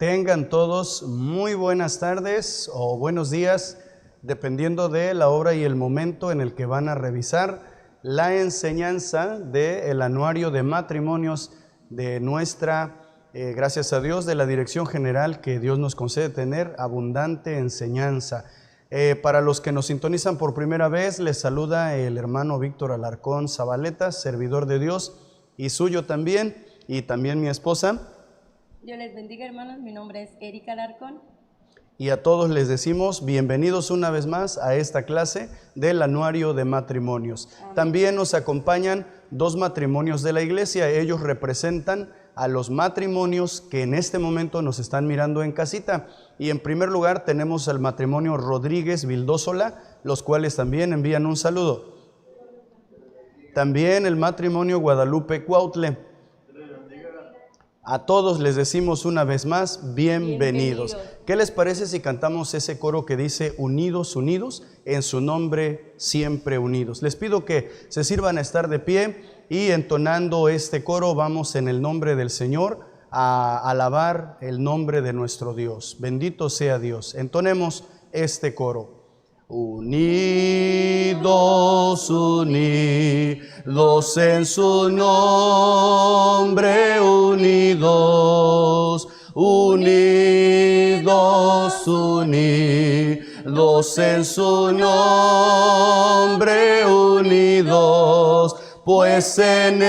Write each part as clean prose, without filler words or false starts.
Tengan todos muy buenas tardes o buenos días, dependiendo de la hora y el momento en el que van a revisar la enseñanza del anuario de matrimonios de nuestra, gracias a Dios, de la Dirección General que Dios nos concede tener abundante enseñanza. Para los que nos sintonizan por primera vez, les saluda el hermano Víctor Alarcón Zabaleta, servidor de Dios y suyo también, y también mi esposa. Dios les bendiga, hermanos. Mi nombre es Erika Alarcón. Y a todos les decimos bienvenidos una vez más a esta clase del anuario de matrimonios. Amén. También nos acompañan dos matrimonios de la iglesia. Ellos representan a los matrimonios que en este momento nos están mirando en casita. Y en primer lugar tenemos al matrimonio Rodríguez Vildósola, los cuales también envían un saludo. También el matrimonio Guadalupe Cuautle. A todos les decimos una vez más, bienvenidos. ¿Qué les parece si cantamos ese coro que dice unidos, unidos, en su nombre siempre unidos? Les pido que se sirvan a estar de pie y entonando este coro vamos en el nombre del Señor a alabar el nombre de nuestro Dios. Bendito sea Dios. Entonemos este coro. Unidos, unidos en su nombre, unidos, unidos, unidos en su nombre, unidos, pues en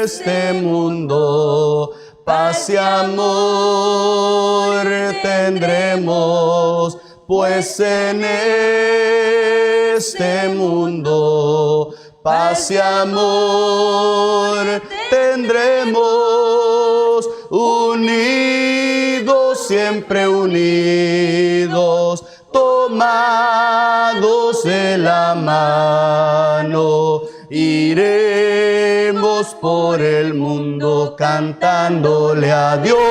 este mundo paz y amor tendremos. Pues en este mundo paz y amor tendremos, unidos, siempre unidos, tomados de la mano, iremos por el mundo cantándole a Dios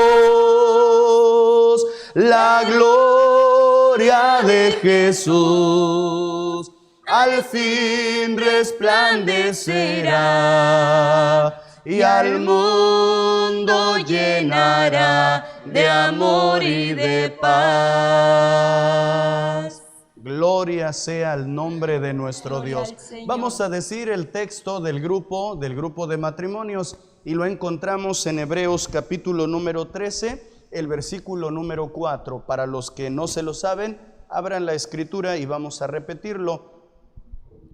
la gloria de Jesús, al fin resplandecerá y al mundo llenará de amor y de paz. Gloria sea el nombre de nuestro Dios. Vamos a decir el texto del grupo de matrimonios y lo encontramos en Hebreos capítulo número 13. El versículo número 4, para los que no se lo saben, abran la escritura y vamos a repetirlo.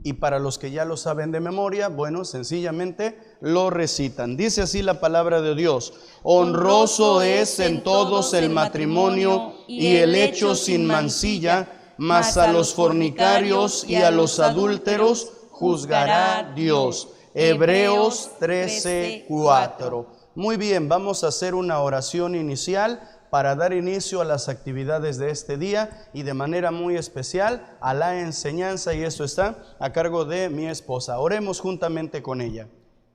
Y para los que ya lo saben de memoria, bueno, sencillamente lo recitan. Dice así la palabra de Dios: honroso es en todos el matrimonio y el hecho sin mancilla, mas a los fornicarios y a los adúlteros juzgará Dios. Hebreos 13:4. Muy bien, vamos a hacer una oración inicial para dar inicio a las actividades de este día y de manera muy especial a la enseñanza, y eso está a cargo de mi esposa. Oremos juntamente con ella.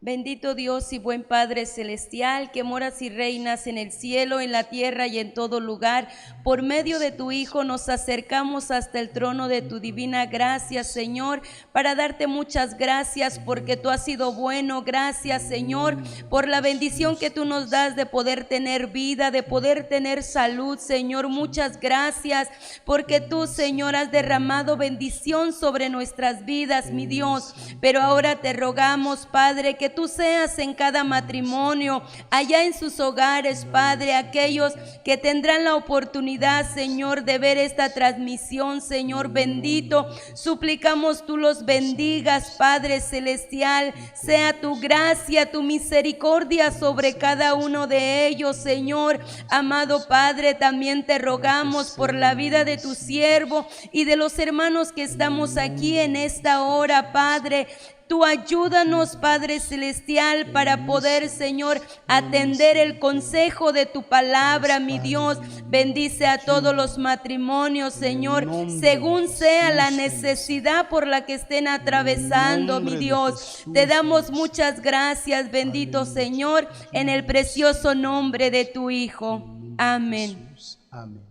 Bendito Dios y buen Padre celestial, que moras y reinas en el cielo, en la tierra y en todo lugar, por medio de tu Hijo nos acercamos hasta el trono de tu divina gracia, Señor, para darte muchas gracias porque tú has sido bueno. Gracias, Señor, por la bendición que tú nos das de poder tener vida, de poder tener salud, Señor. Muchas gracias porque tú, Señor, has derramado bendición sobre nuestras vidas, mi Dios. Pero ahora te rogamos, Padre, que tú seas en cada matrimonio, allá en sus hogares, Padre, aquellos que tendrán la oportunidad, Señor, de ver esta transmisión, Señor bendito, suplicamos tú los bendigas, Padre celestial, sea tu gracia, tu misericordia sobre cada uno de ellos, Señor. Amado Padre, también te rogamos por la vida de tu siervo y de los hermanos que estamos aquí en esta hora, Padre. Tú ayúdanos, Padre celestial, para poder, Señor, atender el consejo de tu palabra, mi Dios. Bendice a todos los matrimonios, Señor, según sea la necesidad por la que estén atravesando, mi Dios. Te damos muchas gracias, bendito Señor, en el precioso nombre de tu Hijo. Amén. Amén.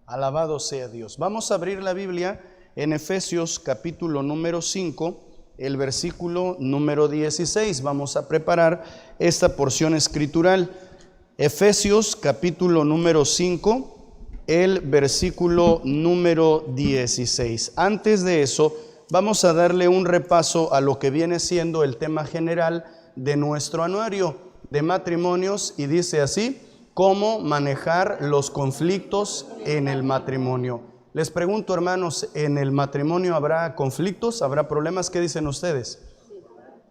Alabado sea Dios. Vamos a abrir la Biblia en Efesios capítulo número 5. El versículo número 16, vamos a preparar esta porción escritural. Efesios capítulo número 5, el versículo número 16. Antes de eso, vamos a darle un repaso a lo que viene siendo el tema general de nuestro anuario de matrimonios, y dice así: cómo manejar los conflictos en el matrimonio. Les pregunto, hermanos, ¿en el matrimonio habrá conflictos? ¿Habrá problemas? ¿Qué dicen ustedes?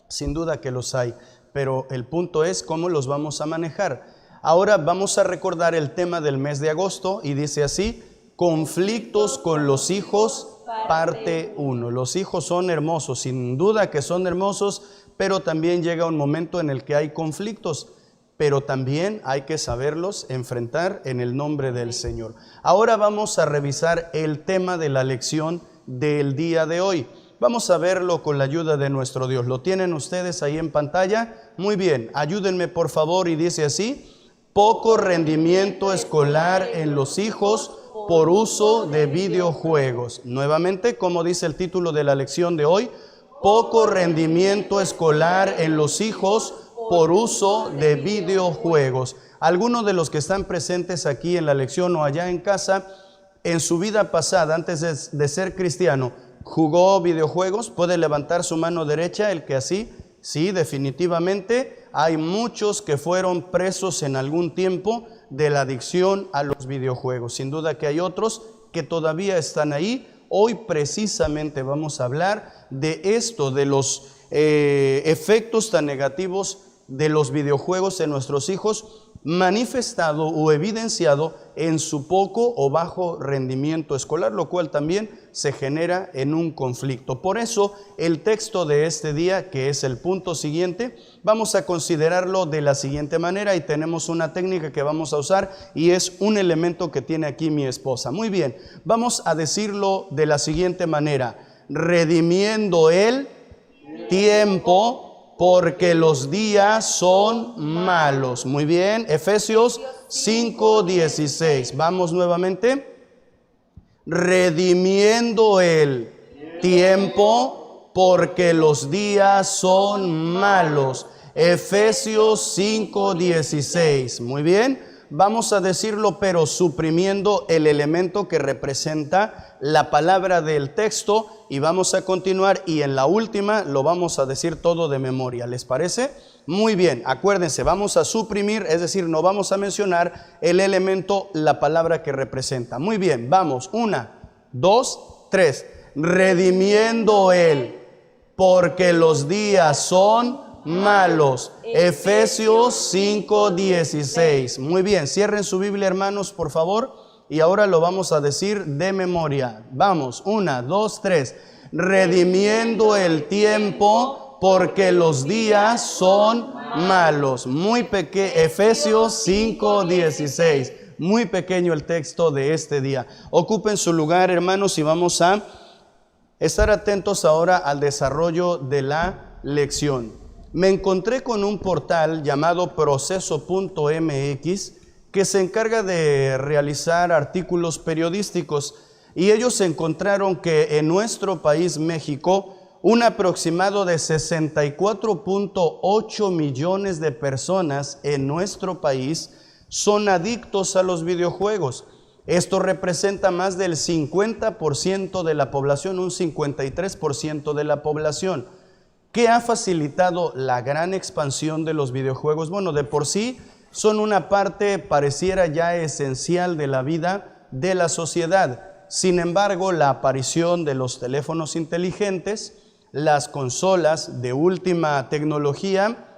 Sin duda que los hay, pero el punto es cómo los vamos a manejar. Ahora vamos a recordar el tema del mes de agosto, y dice así: conflictos con los hijos, parte 1. Los hijos son hermosos, sin duda que son hermosos, pero también llega un momento en el que hay conflictos, pero también hay que saberlos enfrentar en el nombre del Señor. Ahora vamos a revisar el tema de la lección del día de hoy. Vamos a verlo con la ayuda de nuestro Dios. ¿Lo tienen ustedes ahí en pantalla? Muy bien, ayúdenme por favor, y dice así: poco rendimiento escolar en los hijos por uso de videojuegos. Nuevamente, como dice el título de la lección de hoy, poco rendimiento escolar en los hijos por uso de videojuegos. Algunos de los que están presentes aquí en la lección o allá en casa, en su vida pasada, antes de ser cristiano, ¿jugó videojuegos? ¿Puede levantar su mano derecha el que así? Sí, definitivamente. Hay muchos que fueron presos en algún tiempo de la adicción a los videojuegos. Sin duda que hay otros que todavía están ahí. Hoy precisamente vamos a hablar de esto, de los efectos tan negativos de los videojuegos en nuestros hijos, manifestado o evidenciado en su poco o bajo rendimiento escolar, lo cual también se genera en un conflicto. Por eso el texto de este día, que es el punto siguiente, vamos a considerarlo de la siguiente manera, y tenemos una técnica que vamos a usar, y es un elemento que tiene aquí mi esposa. Muy bien, vamos a decirlo de la siguiente manera: redimiendo el tiempo, porque los días son malos. Muy bien, Efesios 5:16. Vamos nuevamente. Redimiendo el tiempo, porque los días son malos. Efesios 5:16. Muy bien. Vamos a decirlo, pero suprimiendo el elemento que representa la palabra del texto, y vamos a continuar, y en la última lo vamos a decir todo de memoria. ¿Les parece? Muy bien, acuérdense, vamos a suprimir, es decir, no vamos a mencionar el elemento, la palabra que representa. Muy bien, vamos, 1, 2, 3. Redimiendo él, porque los días son malos. Efesios 5:16. Muy bien, cierren su Biblia, hermanos, por favor, y ahora lo vamos a decir de memoria. Vamos, 1, 2, 3. Redimiendo el tiempo, porque los días son malos. Muy pequeño, Efesios 5:16. Muy pequeño el texto de este día. Ocupen su lugar, hermanos, y vamos a estar atentos ahora al desarrollo de la lección. Me encontré con un portal llamado Proceso.mx que se encarga de realizar artículos periodísticos, y ellos encontraron que en nuestro país, México, un aproximado de 64.8 millones de personas en nuestro país son adictos a los videojuegos. Esto representa más del 50% de la población, un 53% de la población. ¿Qué ha facilitado la gran expansión de los videojuegos? Bueno, de por sí son una parte pareciera ya esencial de la vida de la sociedad. Sin embargo, la aparición de los teléfonos inteligentes, las consolas de última tecnología,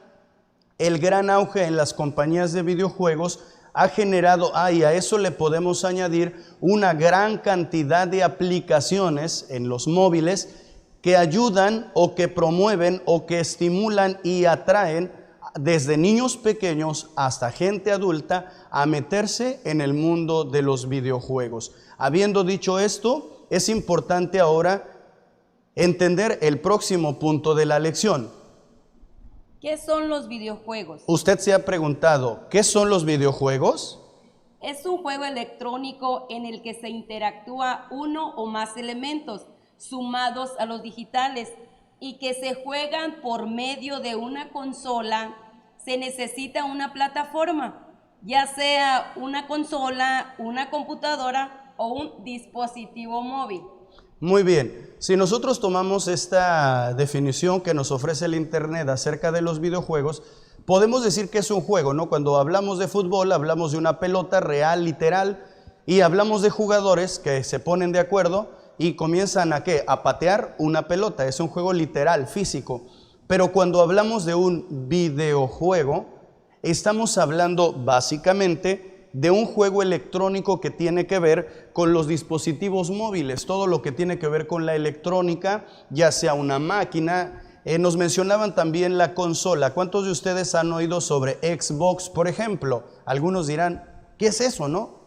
el gran auge en las compañías de videojuegos ha generado, y a eso le podemos añadir una gran cantidad de aplicaciones en los móviles que ayudan o que promueven o que estimulan y atraen desde niños pequeños hasta gente adulta a meterse en el mundo de los videojuegos. Habiendo dicho esto, es importante ahora entender el próximo punto de la lección. ¿Qué son los videojuegos? Usted se ha preguntado, ¿qué son los videojuegos? Es un juego electrónico en el que se interactúa uno o más elementos sumados a los digitales y que se juegan por medio de una consola. Se necesita una plataforma ya sea una consola, una computadora o un dispositivo móvil. Muy bien, si nosotros tomamos esta definición que nos ofrece el Internet acerca de los videojuegos, podemos decir que es un juego, ¿no? Cuando hablamos de fútbol, hablamos de una pelota real, literal, y hablamos de jugadores que se ponen de acuerdo y comienzan a ¿qué? A patear una pelota. Es un juego literal, físico. Pero cuando hablamos de un videojuego, estamos hablando básicamente de un juego electrónico que tiene que ver con los dispositivos móviles, todo lo que tiene que ver con la electrónica, ya sea una máquina. Nos mencionaban también la consola. ¿Cuántos de ustedes han oído sobre Xbox, por ejemplo? Algunos dirán, ¿qué es eso, no?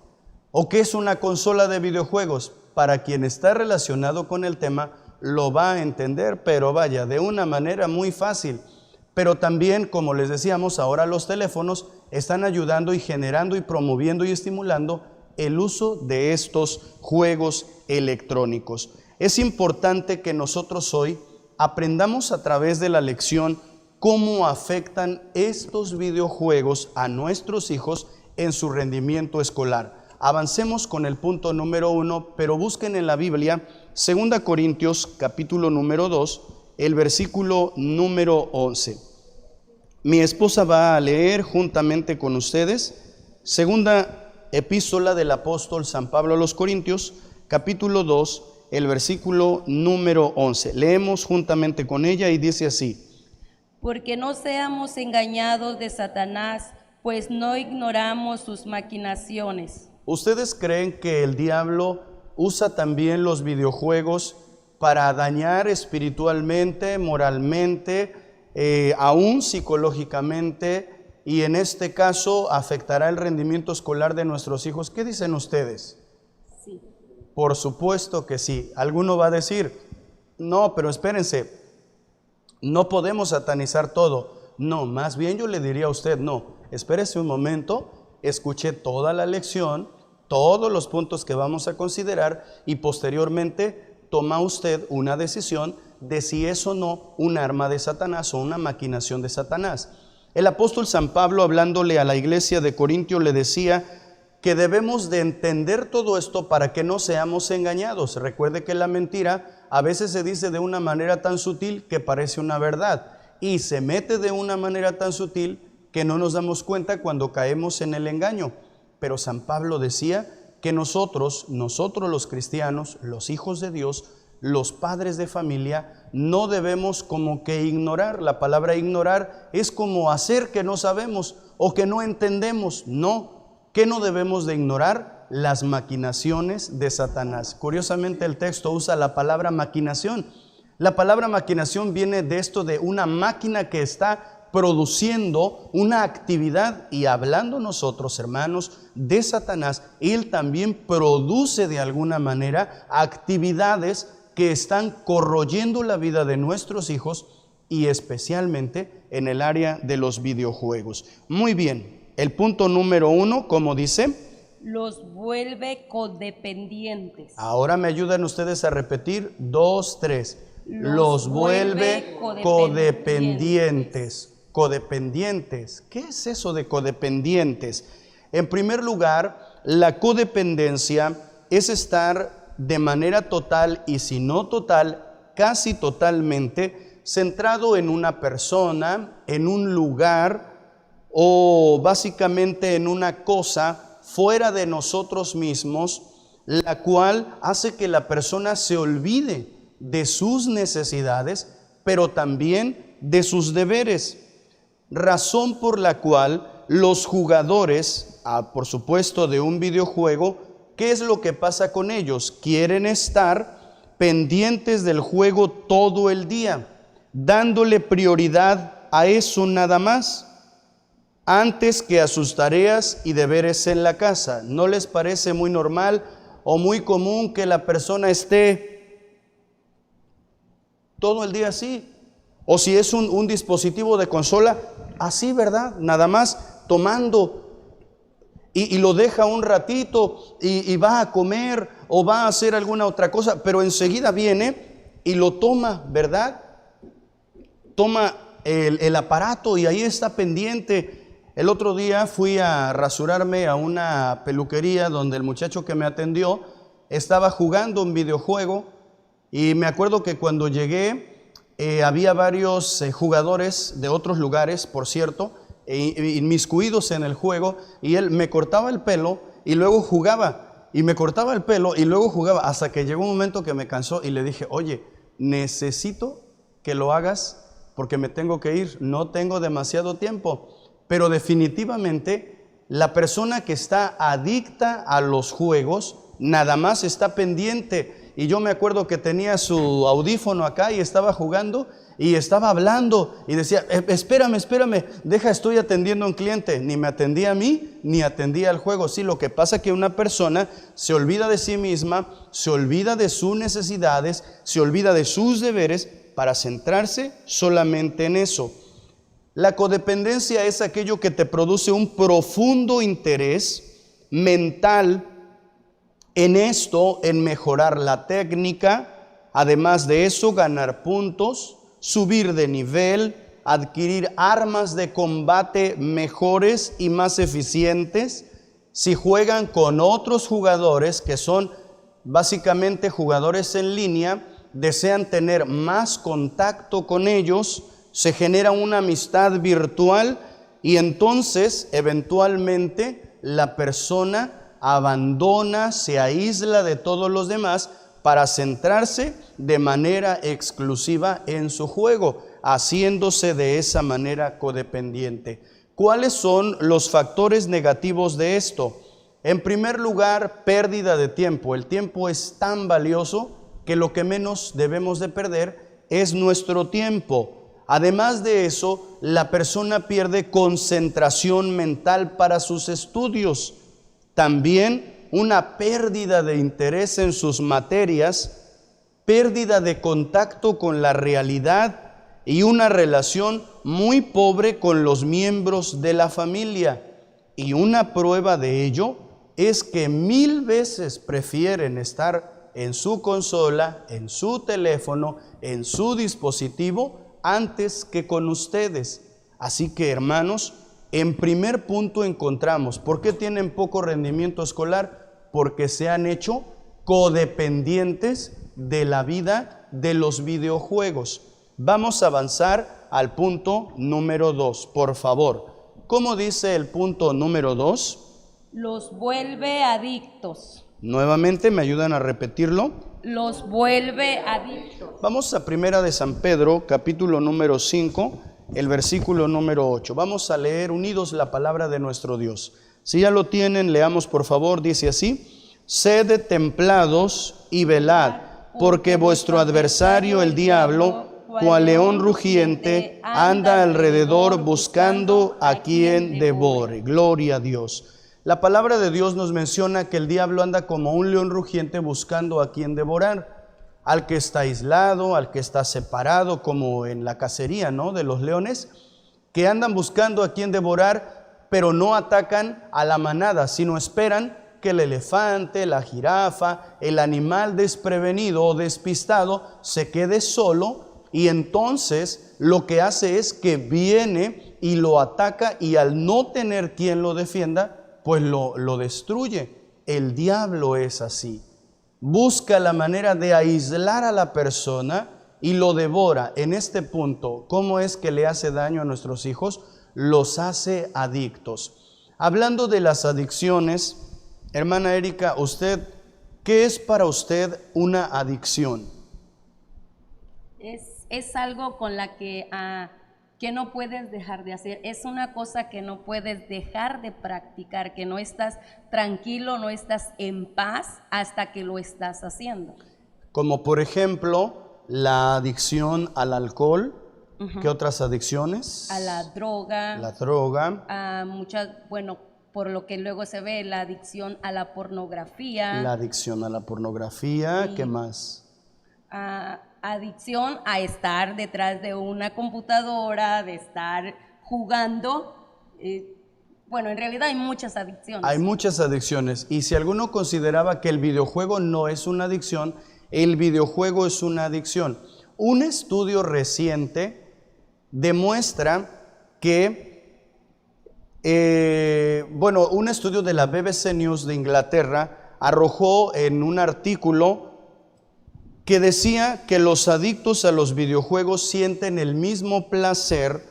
¿O qué es una consola de videojuegos? Para quien está relacionado con el tema, lo va a entender, pero vaya, de una manera muy fácil. Pero también, como les decíamos, ahora los teléfonos están ayudando y generando y promoviendo y estimulando el uso de estos juegos electrónicos. Es importante que nosotros hoy aprendamos a través de la lección cómo afectan estos videojuegos a nuestros hijos en su rendimiento escolar. Avancemos con el punto número 1, pero busquen en la Biblia 2 Corintios capítulo número 2, el versículo número 11. Mi esposa va a leer juntamente con ustedes segunda epístola del apóstol San Pablo a los Corintios, capítulo 2, el versículo número 11. Leemos juntamente con ella y dice así: Porque no seamos engañados de Satanás, pues no ignoramos sus maquinaciones. ¿Ustedes creen que el diablo usa también los videojuegos para dañar espiritualmente, moralmente, aún psicológicamente, y en este caso afectará el rendimiento escolar de nuestros hijos? ¿Qué dicen ustedes? Sí. Por supuesto que sí. Alguno va a decir, no, pero espérense, no podemos satanizar todo. No, más bien yo le diría a usted, no, espérese un momento, escuche toda la lección, todos los puntos que vamos a considerar y posteriormente toma usted una decisión de si es o no un arma de Satanás o una maquinación de Satanás. El apóstol San Pablo, hablándole a la iglesia de Corintio, le decía que debemos de entender todo esto para que no seamos engañados. Recuerde que la mentira a veces se dice de una manera tan sutil que parece una verdad y se mete de una manera tan sutil que no nos damos cuenta cuando caemos en el engaño. Pero San Pablo decía que nosotros los cristianos, los hijos de Dios, los padres de familia, no debemos como que ignorar. La palabra ignorar es como hacer que no sabemos o que no entendemos. No, que no debemos de ignorar las maquinaciones de Satanás. Curiosamente el texto usa la palabra maquinación. La palabra maquinación viene de esto de una máquina que está produciendo una actividad, y hablando nosotros, hermanos, de Satanás, él también produce de alguna manera actividades que están corroyendo la vida de nuestros hijos y especialmente en el área de los videojuegos. Muy bien, el punto número 1, como dice, los vuelve codependientes. Ahora me ayudan ustedes a repetir, 2, 3. Los vuelve codependientes. Codependientes. ¿Qué es eso de codependientes? En primer lugar, la codependencia es estar de manera total y si no total, casi totalmente centrado en una persona, en un lugar o básicamente en una cosa fuera de nosotros mismos, la cual hace que la persona se olvide de sus necesidades, pero también de sus deberes. Razón por la cual los jugadores, por supuesto de un videojuego, ¿qué es lo que pasa con ellos? Quieren estar pendientes del juego todo el día, dándole prioridad a eso nada más, antes que a sus tareas y deberes en la casa. ¿No les parece muy normal o muy común que la persona esté todo el día así? O si es un dispositivo de consola, así, ¿verdad? Nada más tomando y lo deja un ratito y va a comer o va a hacer alguna otra cosa, pero enseguida viene y lo toma, ¿verdad? Toma el aparato y ahí está pendiente. El otro día fui a rasurarme a una peluquería donde el muchacho que me atendió estaba jugando un videojuego y me acuerdo que cuando llegué había varios jugadores de otros lugares, por cierto, inmiscuidos en el juego, y él me cortaba el pelo y luego jugaba, y me cortaba el pelo y luego jugaba, hasta que llegó un momento que me cansó y le dije, oye, necesito que lo hagas porque me tengo que ir, no tengo demasiado tiempo. Pero definitivamente la persona que está adicta a los juegos nada más está pendiente. Y yo me acuerdo que tenía su audífono acá y estaba jugando y estaba hablando y decía, espérame, estoy atendiendo a un cliente. Ni me atendía a mí, ni atendía al juego. Sí, lo que pasa es que una persona se olvida de sí misma, se olvida de sus necesidades, se olvida de sus deberes para centrarse solamente en eso. La codependencia es aquello que te produce un profundo interés mental en esto, en mejorar la técnica, además de eso ganar puntos, subir de nivel, adquirir armas de combate mejores y más eficientes. Si juegan con otros jugadores que son básicamente jugadores en línea, desean tener más contacto con ellos, se genera una amistad virtual y entonces eventualmente la persona abandona, se aísla de todos los demás para centrarse de manera exclusiva en su juego, haciéndose de esa manera codependiente. ¿Cuáles son los factores negativos de esto? En primer lugar, pérdida de tiempo. El tiempo es tan valioso que lo que menos debemos de perder es nuestro tiempo. Además de eso, la persona pierde concentración mental para sus estudios. También una pérdida de interés en sus materias, pérdida de contacto con la realidad y una relación muy pobre con los miembros de la familia. Y una prueba de ello es que 1000 veces prefieren estar en su consola, en su teléfono, en su dispositivo, antes que con ustedes. Así que, hermanos, en primer punto encontramos, ¿por qué tienen poco rendimiento escolar? Porque se han hecho codependientes de la vida de los videojuegos. Vamos a avanzar al punto número 2, por favor. ¿Cómo dice el punto número 2? Los vuelve adictos. Nuevamente, ¿me ayudan a repetirlo? Los vuelve adictos. Vamos a Primera de San Pedro, capítulo número 5, el versículo número 8. Vamos a leer unidos la palabra de nuestro Dios. Si ya lo tienen, leamos por favor, dice así: sed templados y velad, porque vuestro adversario el diablo, cual león rugiente, anda alrededor buscando a quien devore. Gloria a Dios. La palabra de Dios nos menciona que el diablo anda como un león rugiente buscando a quien devorar, al que está aislado, al que está separado, como en la cacería, ¿no?, de los leones, que andan buscando a quien devorar, pero no atacan a la manada, sino esperan que el elefante, la jirafa, el animal desprevenido o despistado se quede solo, y entonces lo que hace es que viene y lo ataca, y al no tener quien lo defienda, pues lo destruye. El diablo es así. Busca la manera de aislar a la persona y lo devora. En este punto, ¿cómo es que le hace daño a nuestros hijos? Los hace adictos. Hablando de las adicciones, hermana Erika, ¿qué es para usted una adicción? Es algo con la que no puedes dejar de hacer, es una cosa que no puedes dejar de practicar, que no estás tranquilo, no estás en paz hasta que lo estás haciendo. Como por ejemplo, la adicción al alcohol. ¿Qué otras adicciones? A la droga. La droga. A muchas, bueno, por lo que luego se ve, la adicción a la pornografía. La adicción a la pornografía, ¿qué más? Adicción a estar detrás de una computadora, de estar jugando. Bueno, en realidad hay muchas adicciones. Hay muchas adicciones, y si alguno consideraba que el videojuego no es una adicción, el videojuego es una adicción. Un estudio reciente demuestra que Bueno, un estudio de la BBC News de Inglaterra arrojó en un artículo que decía que los adictos a los videojuegos sienten el mismo placer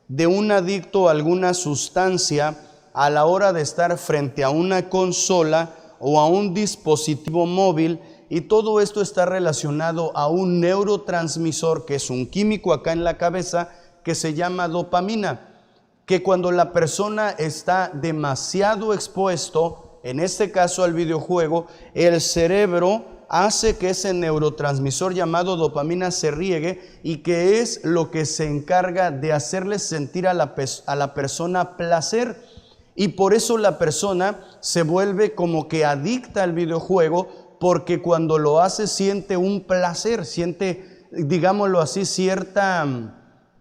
de un adicto a alguna sustancia a la hora de estar frente a una consola o a un dispositivo móvil, y todo esto está relacionado a un neurotransmisor que es un químico acá en la cabeza que se llama dopamina, que cuando la persona está demasiado expuesto, en este caso al videojuego, el cerebro hace que ese neurotransmisor llamado dopamina se riegue, y que es lo que se encarga de hacerle sentir a la persona placer. Y por eso la persona se vuelve como que adicta al videojuego, porque cuando lo hace siente un placer, siente, digámoslo así, cierta,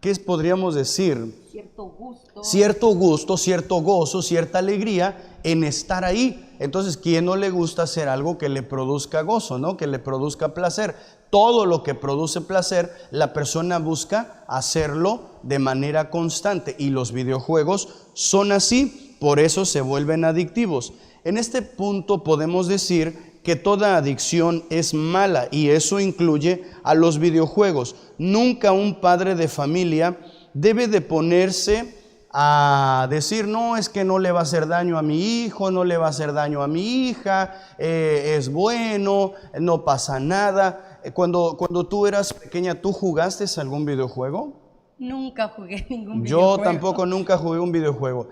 ¿qué podríamos decir? Cierto gusto, cierto gozo, cierta alegría en estar ahí. Entonces, ¿quién no le gusta hacer algo que le produzca gozo, ¿no? Que le produzca placer? Todo lo que produce placer, la persona busca hacerlo de manera constante, y los videojuegos son así, por eso se vuelven adictivos. En este punto podemos decir que toda adicción es mala, y eso incluye a los videojuegos. Nunca un padre de familia debe de ponerse a decir, no, es que no le va a hacer daño a mi hijo, no le va a hacer daño a mi hija, es bueno, no pasa nada. Cuando tú eras pequeña, ¿tú jugaste algún videojuego? Nunca jugué ningún videojuego. Yo tampoco nunca jugué un videojuego.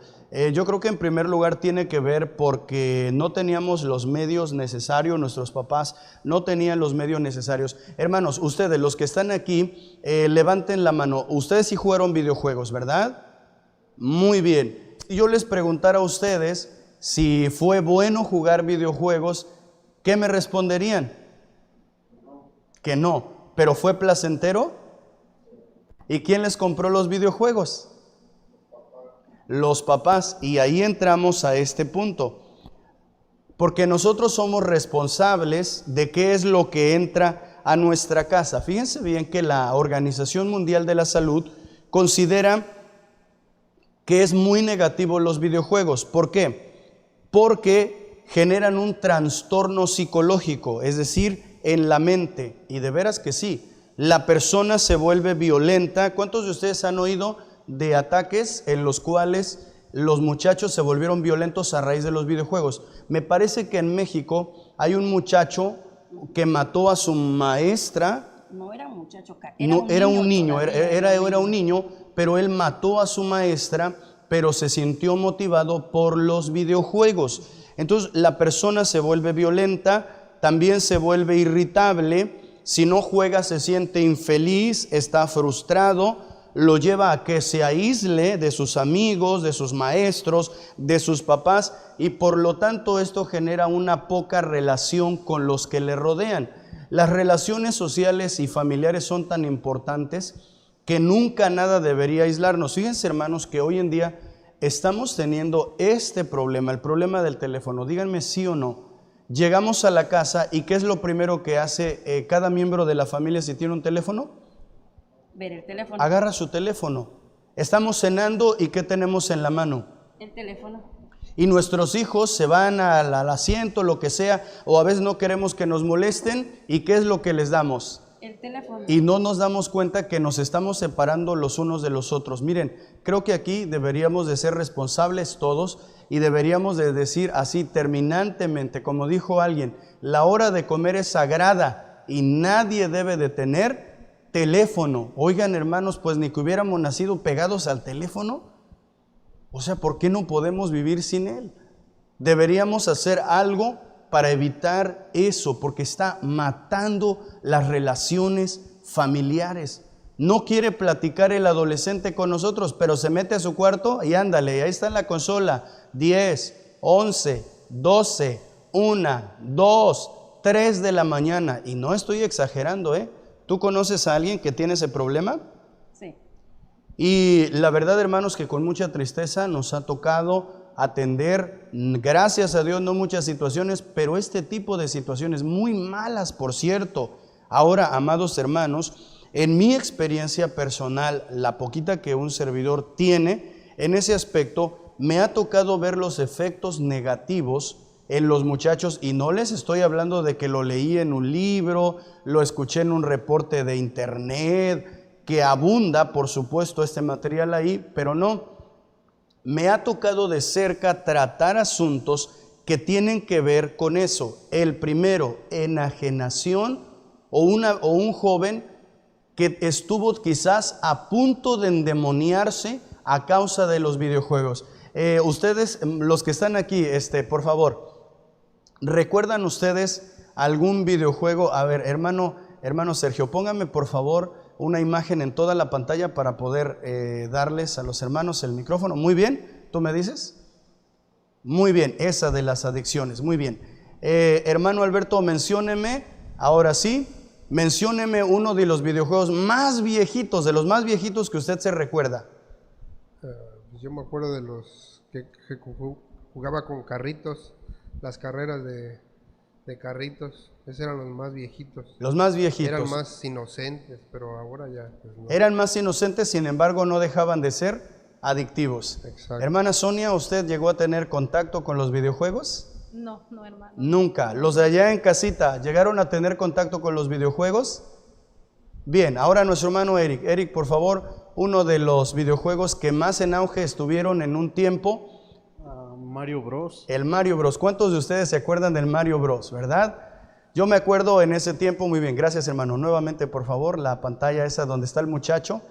Yo creo que en primer lugar tiene que ver porque no teníamos los medios necesarios, nuestros papás no tenían los medios necesarios. Hermanos, ustedes, los que están aquí, levanten la mano. Ustedes sí jugaron videojuegos, ¿verdad? Muy bien. Si yo les preguntara a ustedes si fue bueno jugar videojuegos, ¿qué me responderían? Que no. ¿Pero fue placentero? ¿Y quién les compró los videojuegos? Los papás. Y ahí entramos a este punto, porque nosotros somos responsables de qué es lo que entra a nuestra casa. Fíjense bien que la Organización Mundial de la Salud considera que es muy negativo los videojuegos. ¿Por qué? Porque generan un trastorno psicológico, es decir, en la mente. Y de veras que sí, la persona se vuelve violenta. ¿Cuántos de ustedes han oído de ataques en los cuales los muchachos se volvieron violentos a raíz de los videojuegos? Me parece que en México hay un muchacho que mató a su maestra. No era un muchacho, era un niño, pero él mató a su maestra, pero se sintió motivado por los videojuegos. Entonces la persona se vuelve violenta, también se vuelve irritable. Si no juega se siente infeliz, está frustrado, lo lleva a que se aísle de sus amigos, de sus maestros, de sus papás, y por lo tanto esto genera una poca relación con los que le rodean. Las relaciones sociales y familiares son tan importantes que nunca nada debería aislarnos. Fíjense, hermanos, que hoy en día estamos teniendo este problema, el problema del teléfono. Díganme sí o no. Llegamos a la casa y ¿qué es lo primero que hace cada miembro de la familia si tiene un teléfono? Ver el teléfono. Agarra su teléfono. Estamos cenando y ¿qué tenemos en la mano? El teléfono. Y nuestros hijos se van al asiento, lo que sea, o a veces no queremos que nos molesten, ¿y qué es lo que les damos? El teléfono. Y no nos damos cuenta que nos estamos separando los unos de los otros. Miren, creo que aquí deberíamos de ser responsables todos y deberíamos de decir así terminantemente, como dijo alguien, la hora de comer es sagrada y nadie debe de tener teléfono. Oigan, hermanos, pues ni que hubiéramos nacido pegados al teléfono. O sea, ¿por qué no podemos vivir sin él? Deberíamos hacer algo para evitar eso, porque está matando las relaciones familiares. No quiere platicar el adolescente con nosotros, pero se mete a su cuarto y ándale, ahí está en la consola, 10, 11, 12, 1, 2, 3 de la mañana. Y no estoy exagerando, ¿eh? ¿Tú conoces a alguien que tiene ese problema? Sí. Y la verdad, hermanos, que con mucha tristeza nos ha tocado atender, gracias a Dios, no muchas situaciones, pero este tipo de situaciones muy malas, por cierto. Ahora, amados hermanos, en mi experiencia personal, la poquita que un servidor tiene, en ese aspecto, me ha tocado ver los efectos negativos en los muchachos, y no les estoy hablando de que lo leí en un libro, lo escuché en un reporte de internet, que abunda, por supuesto, este material ahí, pero no. Me ha tocado de cerca tratar asuntos que tienen que ver con eso. El primero, enajenación, o un joven que estuvo quizás a punto de endemoniarse a causa de los videojuegos. Ustedes, los que están aquí, por favor, ¿recuerdan ustedes algún videojuego? A ver, hermano Sergio, póngame por favor una imagen en toda la pantalla para poder darles a los hermanos el micrófono. Muy bien, ¿tú me dices? Muy bien, esa de las adicciones, muy bien. Hermano Alberto, mencióneme, ahora sí, mencióneme uno de los videojuegos más viejitos, de los más viejitos que usted se recuerda. Yo me acuerdo de los que jugaba con carritos, las carreras de carritos. Esos eran los más viejitos. Los más viejitos. Eran más inocentes, pero ahora ya pues no. Eran más inocentes, sin embargo no dejaban de ser adictivos. Exacto. Hermana Sonia, ¿usted llegó a tener contacto con los videojuegos? No, hermano. Nunca. ¿Los de allá en casita llegaron a tener contacto con los videojuegos? Bien, ahora nuestro hermano Eric. Eric, por favor, uno de los videojuegos que más en auge estuvieron en un tiempo. Mario Bros. El Mario Bros. ¿Cuántos de ustedes se acuerdan del Mario Bros, verdad? Yo me acuerdo en ese tiempo, muy bien, gracias hermano. Nuevamente, por favor, la pantalla esa donde está el muchacho.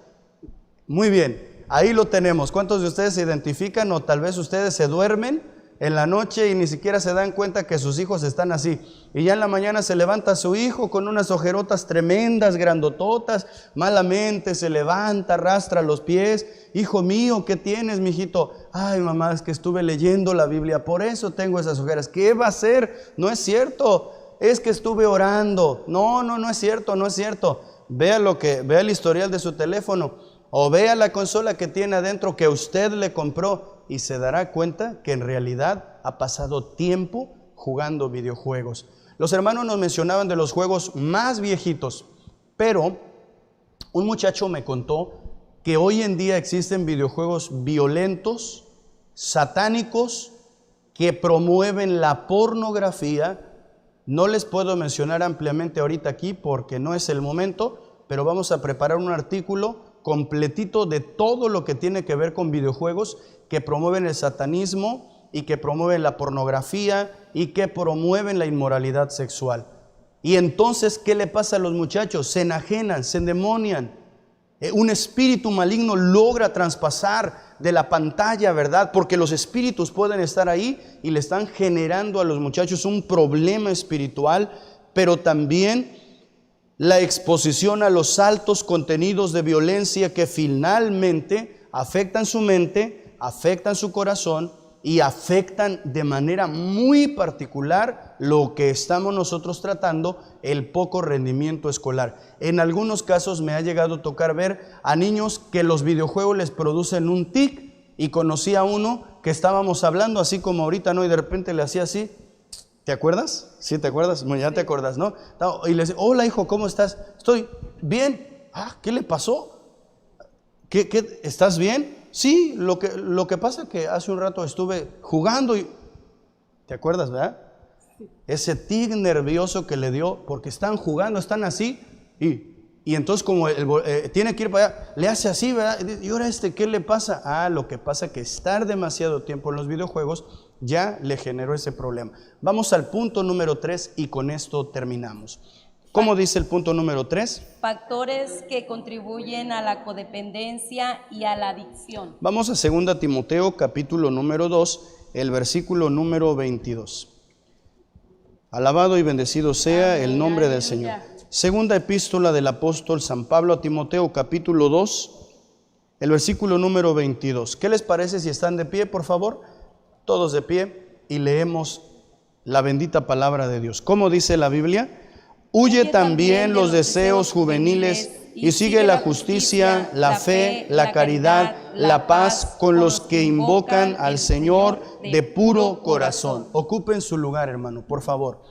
Muy bien, ahí lo tenemos. ¿Cuántos de ustedes se identifican o tal vez ustedes se duermen en la noche y ni siquiera se dan cuenta que sus hijos están así? Y ya en la mañana se levanta su hijo con unas ojerotas tremendas, grandototas, malamente se levanta, arrastra los pies. Hijo mío, ¿qué tienes, mijito? Ay, mamá, es que estuve leyendo la Biblia, por eso tengo esas ojeras. ¿Qué va a hacer? No es cierto. Es que estuve orando. No es cierto, no es cierto. Vea el historial de su teléfono o vea la consola que tiene adentro que usted le compró y se dará cuenta que en realidad ha pasado tiempo jugando videojuegos. Los hermanos nos mencionaban de los juegos más viejitos, pero un muchacho me contó que hoy en día existen videojuegos violentos, satánicos, que promueven la pornografía. No les puedo mencionar ampliamente ahorita aquí porque no es el momento, pero vamos a preparar un artículo completito de todo lo que tiene que ver con videojuegos que promueven el satanismo y que promueven la pornografía y que promueven la inmoralidad sexual. Y entonces, ¿qué le pasa a los muchachos? Se enajenan, se endemonian. Un espíritu maligno logra traspasar de la pantalla, ¿verdad? Porque los espíritus pueden estar ahí y le están generando a los muchachos un problema espiritual, pero también la exposición a los altos contenidos de violencia que finalmente afectan su mente, afectan su corazón y afectan de manera muy particular lo que estamos nosotros tratando, el poco rendimiento escolar. En algunos casos me ha llegado a tocar ver a niños que los videojuegos les producen un tic, y conocí a uno que estábamos hablando así como ahorita, ¿no? Y de repente le hacía así. ¿Te acuerdas? Sí, ¿te acuerdas? Bueno, ya te acuerdas, ¿no? Y le decía, hola hijo, ¿cómo estás? Estoy bien. ¿Qué le pasó? ¿Qué? ¿Estás bien? Sí, lo que pasa es que hace un rato estuve jugando y... ¿Te acuerdas, verdad? Sí. Ese tic nervioso que le dio porque están jugando, están así y entonces como tiene que ir para allá, le hace así, ¿verdad? Y ahora ¿qué le pasa? Lo que pasa es que estar demasiado tiempo en los videojuegos ya le generó ese problema. Vamos al punto número 3 y con esto terminamos. ¿Cómo dice el punto número 3? Factores que contribuyen a la codependencia y a la adicción. Vamos a 2 Timoteo capítulo número 2, el versículo número 22. Alabado y bendecido sea el nombre del Señor. Segunda epístola del apóstol San Pablo a Timoteo capítulo 2, el versículo número 22. ¿Qué les parece si están de pie, por favor? Todos de pie y leemos la bendita palabra de Dios. ¿Cómo dice la Biblia? Huye también los deseos juveniles y sigue la justicia, la fe, la caridad, la paz con los que invocan al Señor de puro corazón. Ocupen su lugar, hermano, por favor.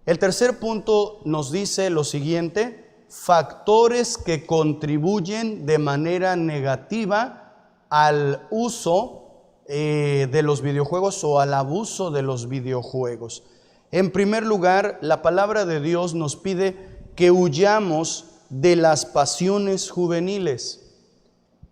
El tercer punto nos dice lo siguiente: factores que contribuyen de manera negativa al uso de los videojuegos o al abuso de los videojuegos. En primer lugar, la palabra de Dios nos pide que huyamos de las pasiones juveniles,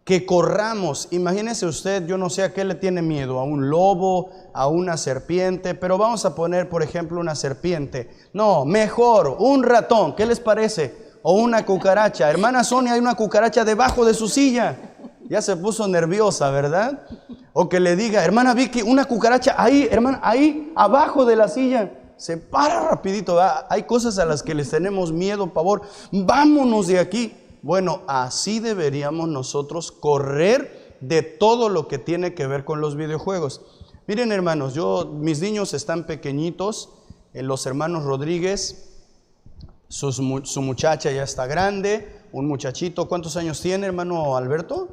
que corramos. Imagínese usted, yo no sé a qué le tiene miedo, a un lobo, a una serpiente, pero vamos a poner, por ejemplo, una serpiente. No, mejor, un ratón, ¿qué les parece? O una cucaracha. Hermana Sonia, hay una cucaracha debajo de su silla. Ya se puso nerviosa, ¿verdad? O que le diga, hermana Vicky, una cucaracha ahí, hermana, ahí, abajo de la silla. Se para rapidito, ¿verdad? Hay cosas a las que les tenemos miedo, pavor. Vámonos de aquí. Bueno, así deberíamos nosotros correr de todo lo que tiene que ver con los videojuegos. Miren, hermanos, mis niños están pequeñitos, los hermanos Rodríguez, su muchacha ya está grande, un muchachito, ¿cuántos años tiene, hermano Alberto?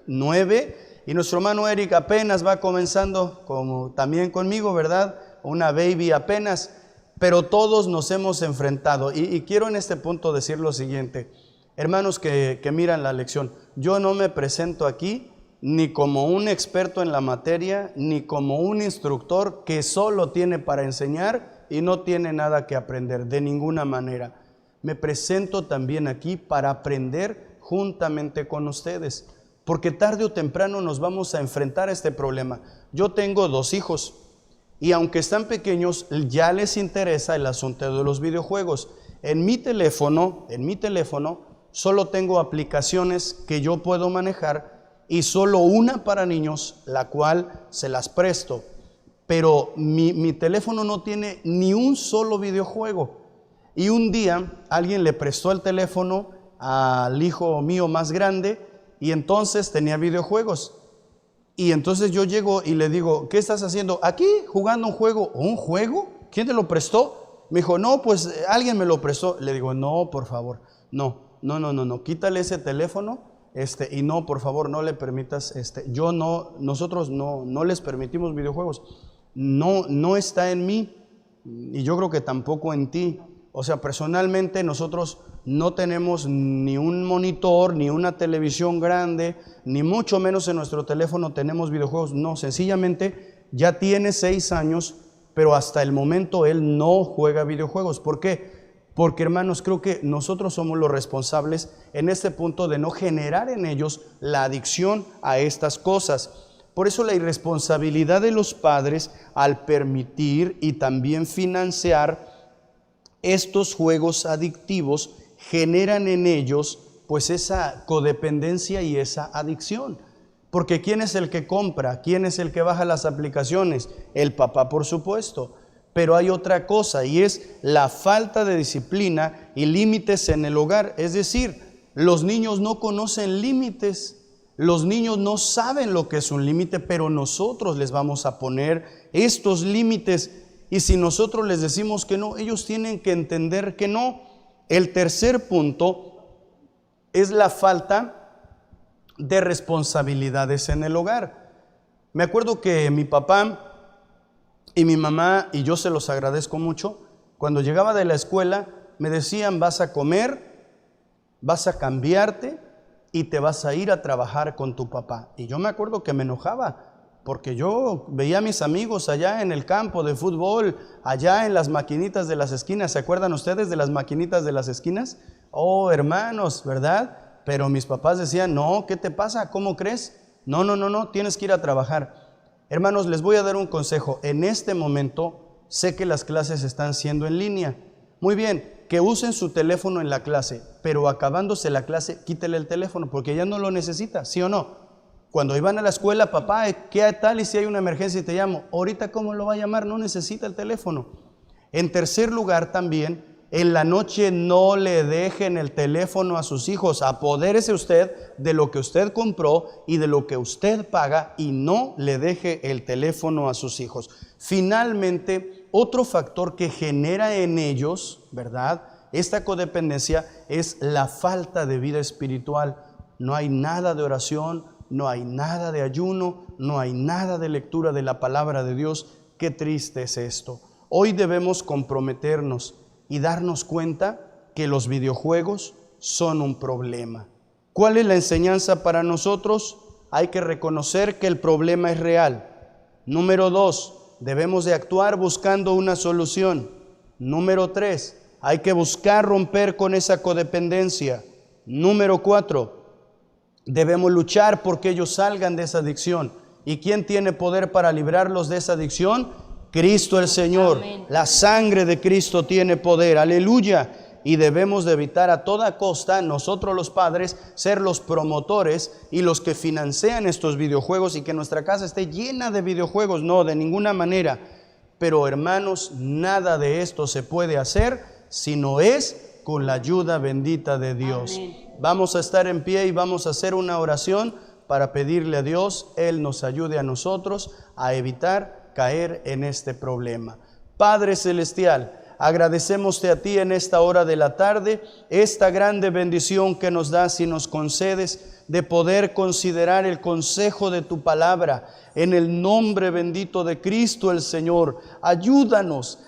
9, y nuestro hermano Eric apenas va comenzando, como también conmigo, ¿verdad? Una baby apenas, pero todos nos hemos enfrentado, y quiero en este punto decir lo siguiente. Hermanos que miran la lección, yo no me presento aquí ni como un experto en la materia, ni como un instructor que solo tiene para enseñar y no tiene nada que aprender, de ninguna manera. Me presento también aquí para aprender juntamente con ustedes, porque tarde o temprano nos vamos a enfrentar a este problema. Yo tengo 2 hijos y aunque están pequeños, ya les interesa el asunto de los videojuegos. En mi teléfono, solo tengo aplicaciones que yo puedo manejar y solo una para niños, la cual se las presto. Pero mi teléfono no tiene ni un solo videojuego. Y un día alguien le prestó el teléfono al hijo mío más grande y entonces tenía videojuegos. Y entonces yo llego y le digo, ¿qué estás haciendo? Aquí jugando un juego. ¿Un juego? ¿Quién te lo prestó? Me dijo, no, pues alguien me lo prestó. Le digo, no, por favor, no, quítale ese teléfono, y no, por favor, no le permitas, nosotros no les permitimos videojuegos. No está en mí y yo creo que tampoco en ti. O sea, personalmente nosotros no tenemos ni un monitor, ni una televisión grande, ni mucho menos en nuestro teléfono tenemos videojuegos. No, sencillamente ya tiene 6 años, pero hasta el momento él no juega videojuegos. ¿Por qué? Porque, hermanos, creo que nosotros somos los responsables en este punto de no generar en ellos la adicción a estas cosas. Por eso la irresponsabilidad de los padres al permitir y también financiar estos juegos adictivos generan en ellos pues esa codependencia y esa adicción. Porque ¿quién es el que compra? ¿Quién es el que baja las aplicaciones? El papá, por supuesto. Pero hay otra cosa y es la falta de disciplina y límites en el hogar. Es decir, los niños no conocen límites. Los niños no saben lo que es un límite, pero nosotros les vamos a poner estos límites. Y si nosotros les decimos que no, ellos tienen que entender que no. El tercer punto es la falta de responsabilidades en el hogar. Me acuerdo que mi papá y mi mamá, y yo se los agradezco mucho, cuando llegaba de la escuela me decían, vas a comer, vas a cambiarte y te vas a ir a trabajar con tu papá. Y yo me acuerdo que me enojaba, porque yo veía a mis amigos allá en el campo de fútbol, allá en las maquinitas de las esquinas. ¿Se acuerdan ustedes de las maquinitas de las esquinas? Oh, hermanos, ¿verdad? Pero mis papás decían, no, ¿qué te pasa? ¿Cómo crees? No, tienes que ir a trabajar. Hermanos, les voy a dar un consejo. En este momento sé que las clases están siendo en línea. Muy bien, que usen su teléfono en la clase, pero acabándose la clase, quítele el teléfono, porque ya no lo necesita, ¿sí o no? Cuando iban a la escuela, papá, ¿qué tal? Y si hay una emergencia y te llamo, ahorita ¿cómo lo va a llamar? No necesita el teléfono. En tercer lugar también, en la noche no le dejen el teléfono a sus hijos. Apodérese usted de lo que usted compró y de lo que usted paga y no le deje el teléfono a sus hijos. Finalmente, otro factor que genera en ellos, ¿verdad?, esta codependencia es la falta de vida espiritual. No hay nada de oración, no hay nada de ayuno, no hay nada de lectura de la palabra de Dios. Qué triste es esto. Hoy debemos comprometernos y darnos cuenta que los videojuegos son un problema. ¿Cuál es la enseñanza para nosotros? hay que reconocer que el problema es real. Número 2, debemos de actuar buscando una solución. Número 3, hay que buscar romper con esa codependencia. Número 4, debemos luchar porque ellos salgan de esa adicción. ¿Y quién tiene poder para librarlos de esa adicción? Cristo el Señor. Amén. La sangre de Cristo tiene poder. Aleluya. Y debemos de evitar a toda costa, nosotros los padres, ser los promotores y los que financian estos videojuegos y que nuestra casa esté llena de videojuegos. No, de ninguna manera. Pero hermanos, nada de esto se puede hacer si no es con la ayuda bendita de Dios. Amén. Vamos a estar en pie y vamos a hacer una oración para pedirle a Dios, Él nos ayude a nosotros a evitar caer en este problema. Padre Celestial, agradecemos a ti en esta hora de la tarde, esta grande bendición que nos das y nos concedes de poder considerar el consejo de tu palabra. En el nombre bendito de Cristo el Señor, ayúdanos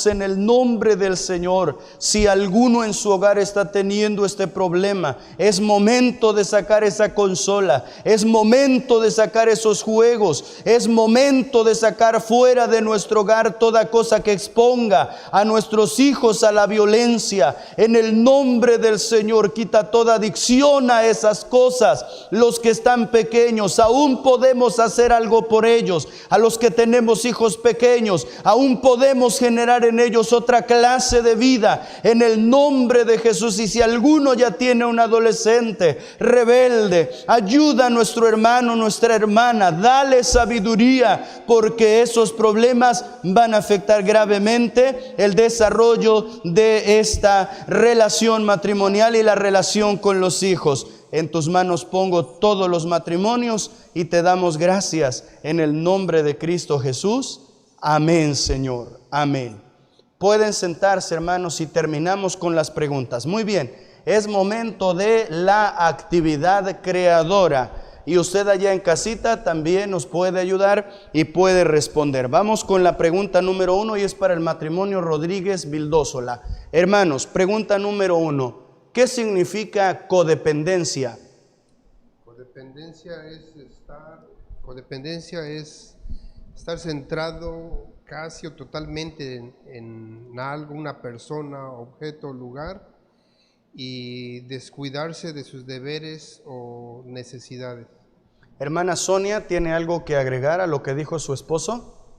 en el nombre del Señor. Si alguno en su hogar está teniendo este problema, es momento de sacar esa consola, es momento de sacar esos juegos, es momento de sacar fuera de nuestro hogar toda cosa que exponga a nuestros hijos a la violencia. En el nombre del Señor, quita toda adicción a esas cosas. Los que están pequeños, aún podemos hacer algo por ellos. A los que tenemos hijos pequeños, aún podemos generar en ellos otra clase de vida en el nombre de Jesús. Y si alguno ya tiene un adolescente rebelde, ayuda a nuestro hermano, nuestra hermana, dale sabiduría, porque esos problemas van a afectar gravemente el desarrollo de esta relación matrimonial y la relación con los hijos. En tus manos pongo todos los matrimonios y te damos gracias en el nombre de Cristo Jesús. Amén, Señor. Amén. Pueden sentarse, hermanos, y terminamos con las preguntas. Muy bien, es momento de la actividad creadora. Y usted allá en casita también nos puede ayudar y puede responder. Vamos con la pregunta número 1 y es para el matrimonio Rodríguez Vildósola. Hermanos, pregunta número 1. ¿Qué significa codependencia? Codependencia es estar centrado casi o totalmente en algo, una persona, objeto, lugar, y descuidarse de sus deberes o necesidades. Hermana Sonia, ¿tiene algo que agregar a lo que dijo su esposo?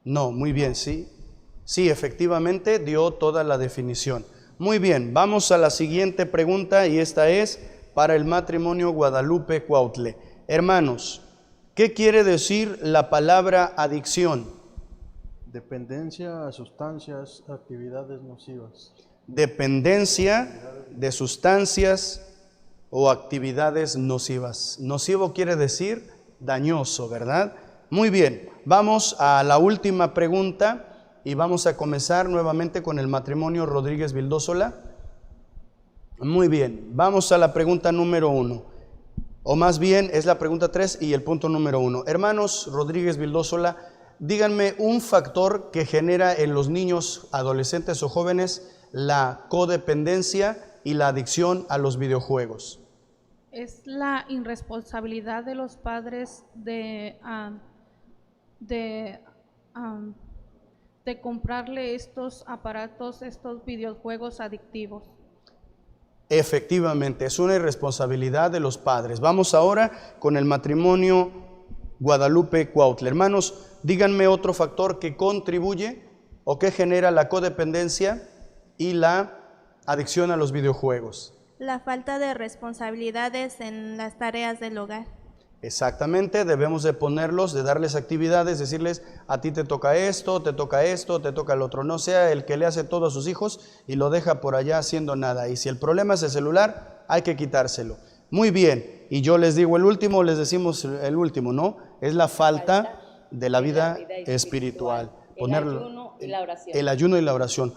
No, muy bien, sí. Sí, efectivamente dio toda la definición. Muy bien, vamos a la siguiente pregunta y esta es para el matrimonio Guadalupe Cuautle. Hermanos, ¿qué quiere decir la palabra adicción? Dependencia a sustancias, actividades nocivas. Dependencia de sustancias o actividades nocivas. Nocivo quiere decir dañoso, ¿verdad? Muy bien, vamos a la última pregunta. Y vamos a comenzar nuevamente con el matrimonio Rodríguez Vildósola. Muy bien, vamos a la pregunta número 1. O más bien es la pregunta 3 y el punto número 1. Hermanos Rodríguez Vildósola, díganme un factor que genera en los niños, adolescentes o jóvenes la codependencia y la adicción a los videojuegos. Es la irresponsabilidad de los padres de comprarle estos aparatos, estos videojuegos adictivos. Efectivamente, es una irresponsabilidad de los padres. Vamos ahora con el matrimonio Guadalupe Cuautle. Hermanos, díganme otro factor que contribuye o que genera la codependencia y la adicción a los videojuegos. La falta de responsabilidades en las tareas del hogar. Exactamente, debemos de ponerlos, de darles actividades, decirles, a ti te toca esto, te toca el otro. No sea el que le hace todo a sus hijos y lo deja por allá haciendo nada. Y si el problema es el celular, hay que quitárselo. Muy bien, y yo les digo el último, les decimos el último, ¿no? Es la falta de la vida espiritual. Ponerlo, el ayuno y la oración.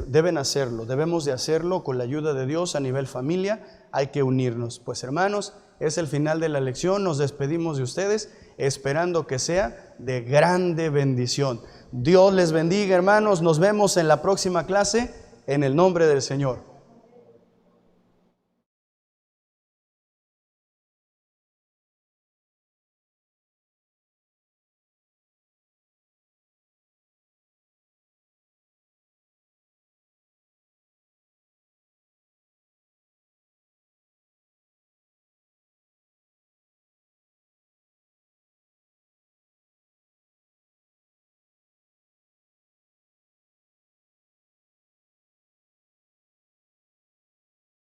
Deben hacerlo, debemos de hacerlo con la ayuda de Dios a nivel familia. Hay que unirnos. Pues hermanos, es el final de la lección, nos despedimos de ustedes esperando que sea de grande bendición. Dios les bendiga, hermanos, nos vemos en la próxima clase en el nombre del Señor.